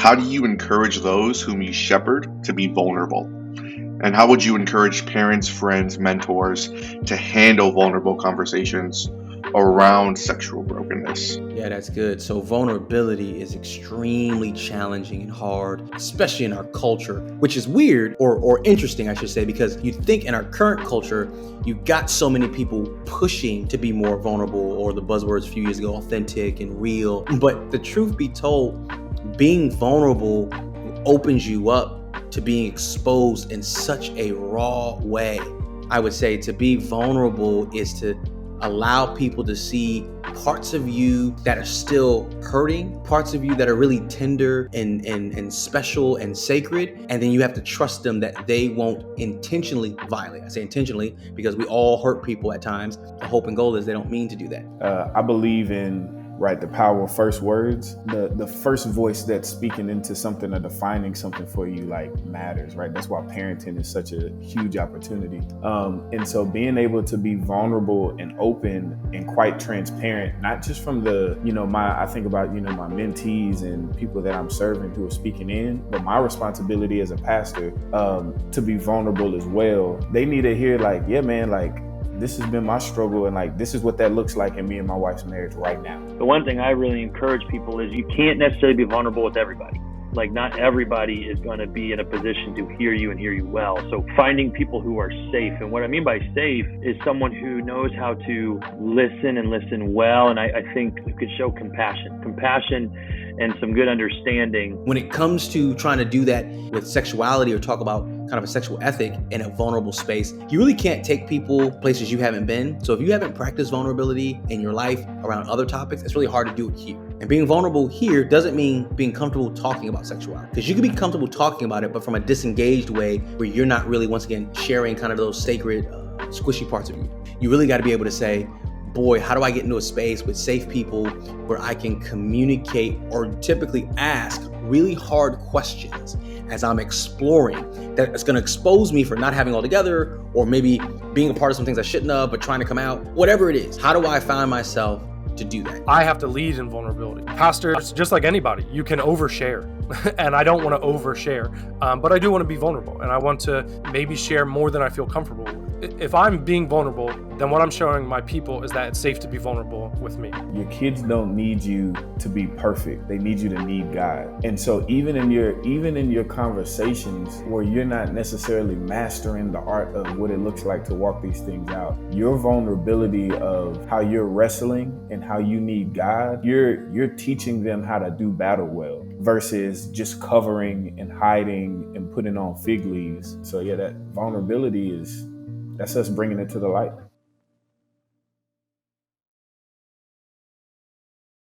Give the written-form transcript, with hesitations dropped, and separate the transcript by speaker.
Speaker 1: How do you encourage those whom you shepherd to be vulnerable? And how would you encourage parents, friends, mentors to handle vulnerable conversations around sexual brokenness?
Speaker 2: Yeah, that's good. So, vulnerability is extremely challenging and hard, especially in our culture, which is weird or interesting, I should say, because you'd think in our current culture, you got so many people pushing to be more vulnerable, or the buzzwords a few years ago, authentic and real. But the truth be told, being vulnerable opens you up to being exposed in such a raw way. I would say to be vulnerable is to allow people to see parts of you that are still hurting, parts of you that are really tender and special and sacred. And then you have to trust them that they won't intentionally violate. I say intentionally because we all hurt people at times. The hope and goal is they don't mean to do that.
Speaker 3: I believe in the power of first words. The first voice that's speaking into something or defining something for you matters, right? That's why parenting is such a huge opportunity. And so being able to be vulnerable and open and quite transparent, not just from I think about, my mentees and people that I'm serving who are speaking in, but my responsibility as a pastor, to be vulnerable as well. They need to hear yeah, man, this has been my struggle, and this is what that looks like in me and my wife's marriage right now.
Speaker 4: The one thing I really encourage people is you can't necessarily be vulnerable with everybody. Not everybody is going to be in a position to hear you and hear you well. So finding people who are safe, and what I mean by safe is someone who knows how to listen and listen well. And I think you could show compassion and some good understanding.
Speaker 2: When it comes to trying to do that with sexuality or talk about kind of a sexual ethic in a vulnerable space, you really can't take people places you haven't been. So if you haven't practiced vulnerability in your life around other topics, it's really hard to do it here. And being vulnerable here doesn't mean being comfortable talking about sexuality, because you can be comfortable talking about it, but from a disengaged way where you're not really, once again, sharing kind of those sacred, squishy parts of you. You really got to be able to say, boy, how do I get into a space with safe people where I can communicate or typically ask really hard questions as I'm exploring that it's going to expose me for not having all together, or maybe being a part of some things I shouldn't have, but trying to come out, whatever it is. How do I find myself to do that?
Speaker 5: I have to lead in vulnerability. Pastors, just like anybody, you can overshare. And I don't want to overshare, but I do want to be vulnerable, and I want to maybe share more than I feel comfortable with. If I'm being vulnerable, then what I'm showing my people is that it's safe to be vulnerable with me.
Speaker 3: Your kids don't need you to be perfect. They need you to need God. And so even in your conversations where you're not necessarily mastering the art of what it looks like to walk these things out, your vulnerability of how you're wrestling and how you need God, you're teaching them how to do battle well versus just covering and hiding and putting on fig leaves. So yeah, that vulnerability that's us bringing it to the light.